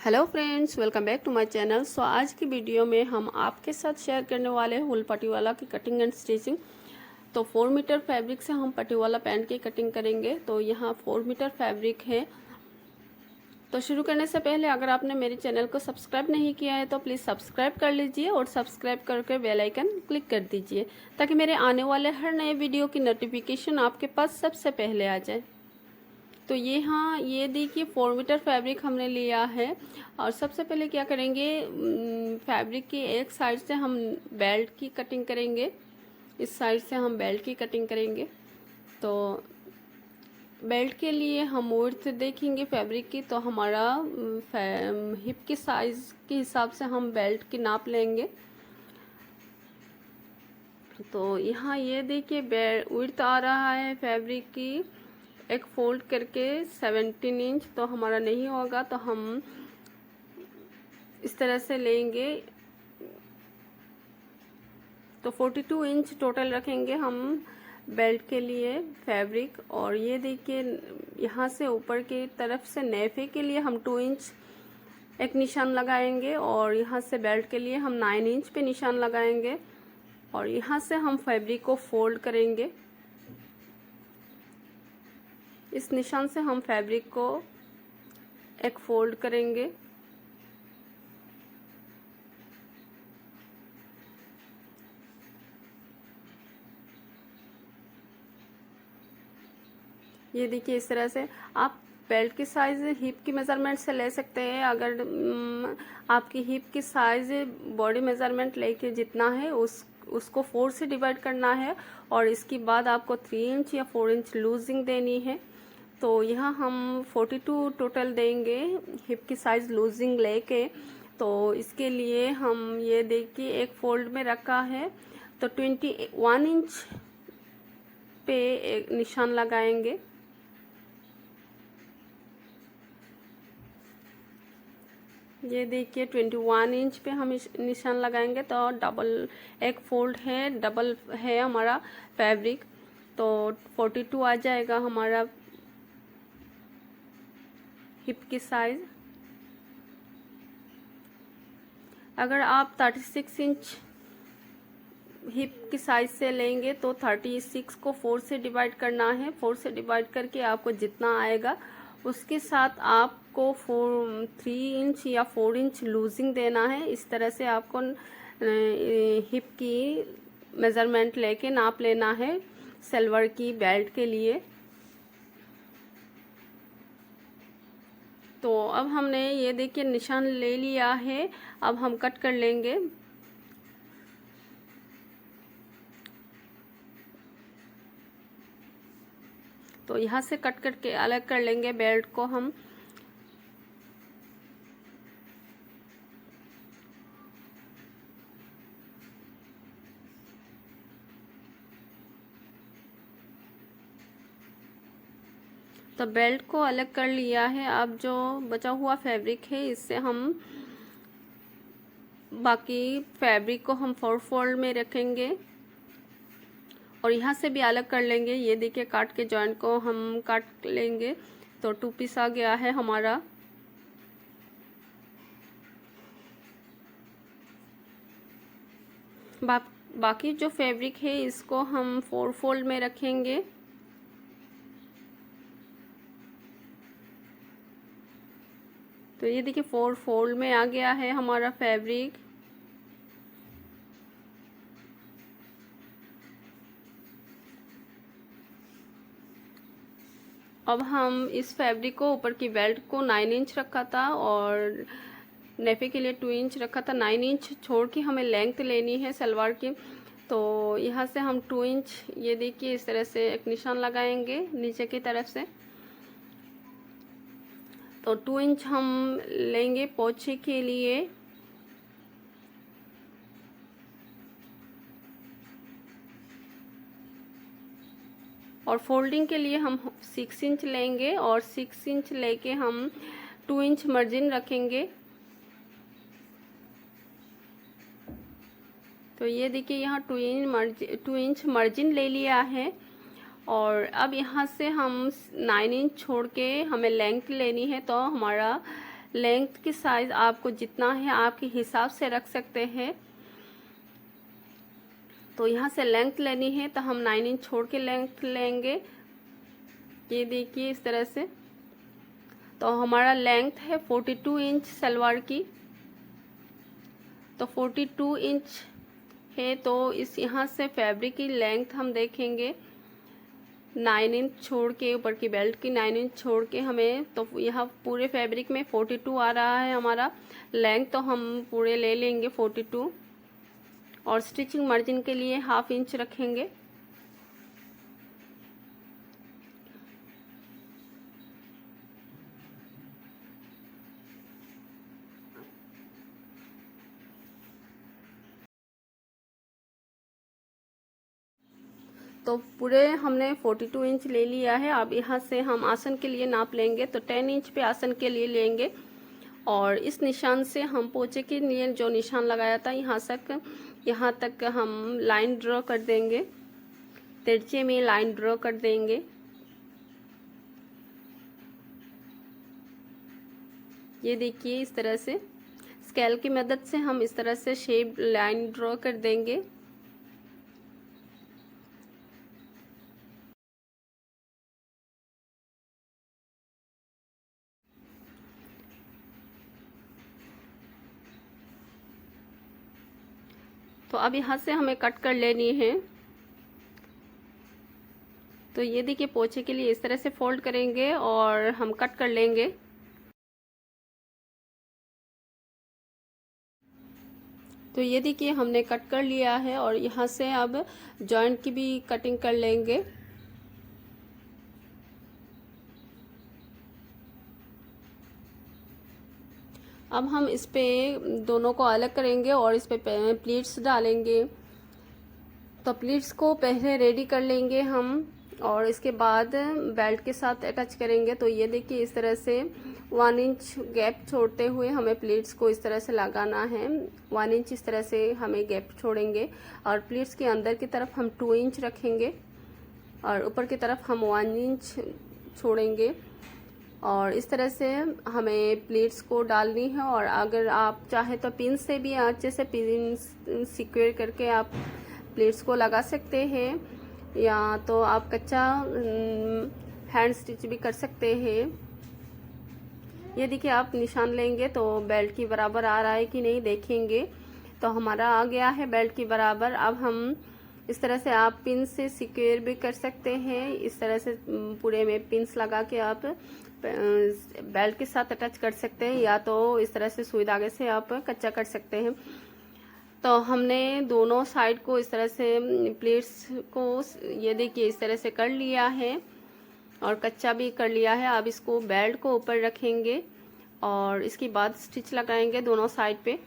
Hello friends, welcome back to my channel. So आज की video में हम आपके साथ शेयर करने वाले हैं वूल पटिवाला की कटिंग एंड स्टिचिंग। तो 4 मीटर फैब्रिक से हम पटिवाला पैंट की कटिंग करेंगे। तो यहाँ 4 मीटर फैब्रिक है। तो शुरू करने से पहले अगर आपने मेरे चैनल को सब्सक्राइब नहीं किया है तो प्लीज़ सब्सक्राइब कर लीजिए और सब्सक्राइब करके बेल आइकन क्लिक कर दीजिए ताकि मेरे आने वाले हर नए वीडियो की नोटिफिकेशन आपके पास सबसे पहले आ जाए। तो ये देखिए 4 मीटर फैब्रिक हमने लिया है। और सबसे पहले क्या करेंगे, फैब्रिक की एक साइड से हम बेल्ट की कटिंग करेंगे, इस साइड से हम बेल्ट की कटिंग करेंगे। तो बेल्ट के लिए हम विड्थ देखेंगे फैब्रिक की, तो हमारा हिप की साइज़ के हिसाब से हम बेल्ट की नाप लेंगे। तो यहाँ ये देखिए विड्थ आ रहा है फैब्रिक की एक फोल्ड करके 17 इंच। तो हमारा नहीं होगा तो हम इस तरह से लेंगे। तो 42 इंच टोटल रखेंगे हम बेल्ट के लिए फैब्रिक। और ये देखिए यहाँ से ऊपर की तरफ से नेफे के लिए हम 2 इंच एक निशान लगाएंगे और यहाँ से बेल्ट के लिए हम 9 इंच पे निशान लगाएंगे। और यहाँ से हम फैब्रिक को फोल्ड करेंगे। इस निशान से हम फैब्रिक को एक फोल्ड करेंगे। ये देखिए इस तरह से आप बेल्ट की साइज़ हिप की मेज़रमेंट से ले सकते हैं। अगर आपकी हिप की साइज़ बॉडी मेज़रमेंट लेके जितना है उसको 4 से डिवाइड करना है और इसके बाद आपको 3 इंच या 4 इंच लूजिंग देनी है। तो यहाँ हम 42 टोटल देंगे हिप की साइज़ लूजिंग लेके। तो इसके लिए हम ये देखिए एक फोल्ड में रखा है तो 21 इंच पे एक निशान लगाएंगे। ये देखिए 21 इंच पे हम निशान लगाएंगे। तो डबल एक फोल्ड है, डबल है हमारा फैब्रिक, तो 42 आ जाएगा हमारा हिप की साइज़। अगर आप 36 इंच हिप की साइज़ से लेंगे तो 36 को 4 से डिवाइड करना है। 4 से डिवाइड करके आपको जितना आएगा उसके साथ आपको 3 इंच या 4 इंच लूजिंग देना है। इस तरह से आपको हिप की मेज़रमेंट लेके नाप लेना है सलवार की बेल्ट के लिए। तो अब हमने ये देखिए निशान ले लिया है, अब हम कट कर लेंगे। तो यहाँ से कट करके अलग कर लेंगे बेल्ट को हम। तो बेल्ट को अलग कर लिया है। अब जो बचा हुआ फैब्रिक है इससे हम बाकी फैब्रिक को हम 4 फोल्ड में रखेंगे और यहाँ से भी अलग कर लेंगे। ये देखिए काट के जॉइंट को हम काट लेंगे। तो 2 पीस आ गया है हमारा। बाकी जो फैब्रिक है इसको हम 4 फोल्ड में रखेंगे। तो ये देखिए 4 फोल्ड में आ गया है हमारा फैब्रिक। अब हम इस फैब्रिक को ऊपर की बेल्ट को 9 इंच रखा था और नेफे के लिए 2 इंच रखा था। 9 इंच छोड़ के हमें लेंथ लेनी है सलवार की। तो यहाँ से हम 2 इंच ये देखिए इस तरह से एक निशान लगाएंगे नीचे की तरफ से। तो 2 इंच हम लेंगे पोछे के लिए। और फोल्डिंग के लिए हम 6 इंच लेंगे और 6 इंच लेके हम 2 इंच मार्जिन रखेंगे। तो ये देखिए यहाँ 2 इंच मार्जिन ले लिया है। और अब यहाँ से हम 9 इंच छोड़ के हमें लेंथ लेनी है। तो हमारा लेंथ की साइज आपको जितना है आपके हिसाब से रख सकते हैं। तो यहाँ से लेंथ लेनी है तो हम 9 इंच छोड़ के लेंथ लेंगे। ये देखिए इस तरह से। तो हमारा लेंथ है 42 इंच सलवार की। तो 42 इंच है तो इस यहाँ से फैब्रिक की लेंथ हम देखेंगे 9 इंच छोड़ के, ऊपर की बेल्ट की 9 इंच छोड़ के हमें, तो यहाँ पूरे फैब्रिक में 42 आ रहा है हमारा लेंथ। तो हम पूरे ले लेंगे 42 और स्टिचिंग मार्जिन के लिए 1/2 इंच रखेंगे। तो पूरे हमने 42 इंच ले लिया है। अब यहाँ से हम आसन के लिए नाप लेंगे। तो 10 इंच पे आसन के लिए लेंगे और इस निशान से हम पोंचे के लिए जो निशान लगाया था यहाँ तक हम लाइन ड्रॉ कर देंगे। तिरछे में लाइन ड्रॉ कर देंगे। ये देखिए इस तरह से स्केल की मदद से हम इस तरह से शेप लाइन ड्रॉ कर देंगे। तो अब यहाँ से हमें कट कर लेनी है। तो ये देखिए पोंचे के लिए इस तरह से फोल्ड करेंगे और हम कट कर लेंगे। तो ये देखिए हमने कट कर लिया है और यहाँ से अब जॉइंट की भी कटिंग कर लेंगे। अब हम इस पे दोनों को अलग करेंगे और इस पे प्लीट्स डालेंगे। तो प्लीट्स को पहले रेडी कर लेंगे हम और इसके बाद बेल्ट के साथ अटैच करेंगे। तो ये देखिए इस तरह से 1 इंच गैप छोड़ते हुए हमें प्लीट्स को इस तरह से लगाना है। 1 इंच इस तरह से हमें गैप छोड़ेंगे और प्लीट्स के अंदर की तरफ हम 2 इंच रखेंगे और ऊपर की तरफ हम 1 इंच छोड़ेंगे और इस तरह से हमें प्लीट्स को डालनी है। और अगर आप चाहे तो पिन से भी अच्छे से पिन सिक्योर करके आप प्लीट्स को लगा सकते हैं या तो आप कच्चा हैंड स्टिच भी कर सकते हैं। ये देखिए आप निशान लेंगे तो बेल्ट की बराबर आ रहा है कि नहीं देखेंगे। तो हमारा आ गया है बेल्ट की बराबर। अब हम इस तरह से आप पिन से सिक्योर भी कर सकते हैं। इस तरह से पूरे में पिन्स लगा के आप बेल्ट के साथ अटैच कर सकते हैं या तो इस तरह से सुई धागे से आप कच्चा कर सकते हैं। तो हमने दोनों साइड को इस तरह से प्लेट्स को ये देखिए इस तरह से कर लिया है और कच्चा भी कर लिया है। अब इसको बेल्ट को ऊपर रखेंगे और इसके बाद स्टिच लगाएंगे दोनों साइड पे।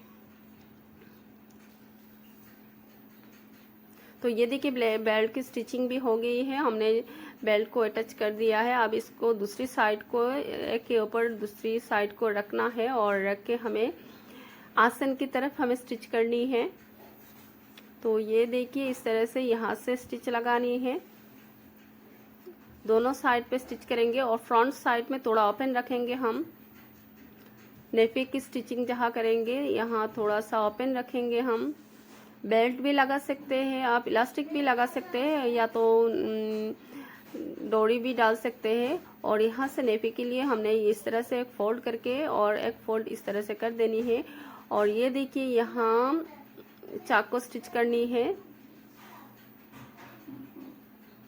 तो ये देखिए बेल्ट की स्टिचिंग भी हो गई है। हमने बेल्ट को अटैच कर दिया है। अब इसको दूसरी साइड को एक के ऊपर दूसरी साइड को रखना है और रख के हमें आसन की तरफ हमें स्टिच करनी है। तो ये देखिए इस तरह से यहाँ से स्टिच लगानी है। दोनों साइड पे स्टिच करेंगे और फ्रंट साइड में थोड़ा ओपन रखेंगे। हम नेफे की स्टिचिंग जहाँ करेंगे यहाँ थोड़ा सा ओपन रखेंगे। हम बेल्ट भी लगा सकते हैं, आप इलास्टिक भी लगा सकते हैं या तो डोरी भी डाल सकते हैं। और यहाँ से नेफे के लिए हमने इस तरह से एक फोल्ड करके और एक फोल्ड इस तरह से कर देनी है। और ये देखिए यहाँ चाक को स्टिच करनी है।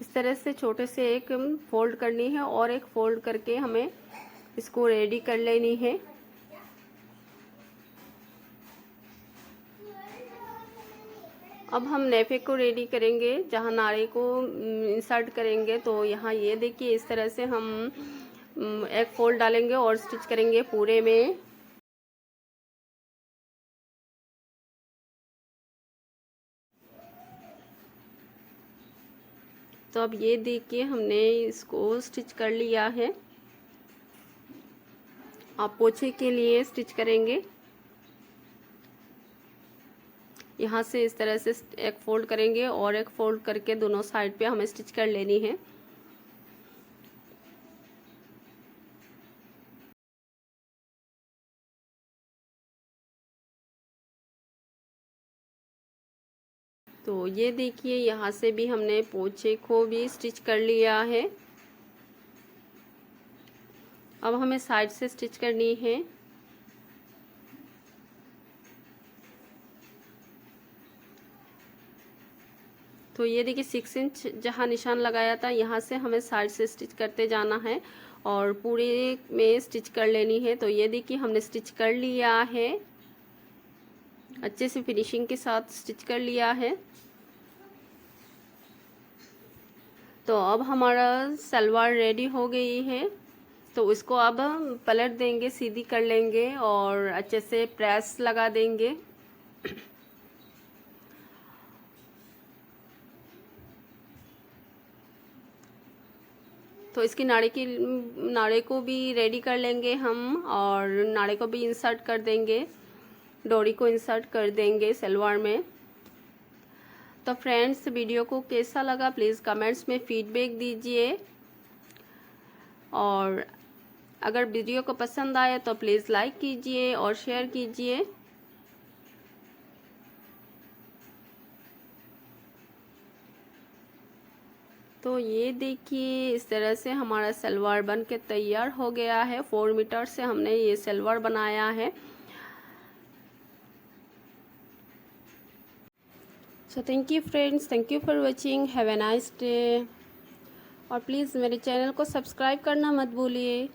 इस तरह से छोटे से एक फोल्ड करनी है और एक फोल्ड करके हमें इसको रेडी कर लेनी है। अब हम नेफे को रेडी करेंगे जहाँ नारे को इंसर्ट करेंगे। तो यहाँ ये देखिए इस तरह से हम एक फोल्ड डालेंगे और स्टिच करेंगे पूरे में। तो अब ये देखिए हमने इसको स्टिच कर लिया है। आप पोंछे के लिए स्टिच करेंगे। यहाँ से इस तरह से एक फोल्ड करेंगे और एक फोल्ड करके दोनों साइड पे हमें स्टिच कर लेनी है। तो ये देखिए यहाँ से भी हमने पोंचे को भी स्टिच कर लिया है। अब हमें साइड से स्टिच करनी है। तो ये देखिए 6 इंच जहाँ निशान लगाया था यहाँ से हमें साइड से स्टिच करते जाना है और पूरे में स्टिच कर लेनी है। तो ये देखिए हमने स्टिच कर लिया है, अच्छे से फिनिशिंग के साथ स्टिच कर लिया है। तो अब हमारा सलवार रेडी हो गई है। तो इसको अब पलट देंगे, सीधी कर लेंगे और अच्छे से प्रेस लगा देंगे। तो इसकी नाड़े को भी रेडी कर लेंगे हम और नाड़े को भी इंसर्ट कर देंगे, डोरी को इंसर्ट कर देंगे सलवार में। तो फ्रेंड्स वीडियो को कैसा लगा प्लीज़ कमेंट्स में फीडबैक दीजिए और अगर वीडियो को पसंद आए तो प्लीज़ लाइक कीजिए और शेयर कीजिए। तो ये देखिए इस तरह से हमारा सलवार बन के तैयार हो गया है। 4 मीटर से हमने ये सलवार बनाया है। So thank you friends, thank you for watching, have a nice day. और प्लीज़ मेरे चैनल को सब्सक्राइब करना मत भूलिए।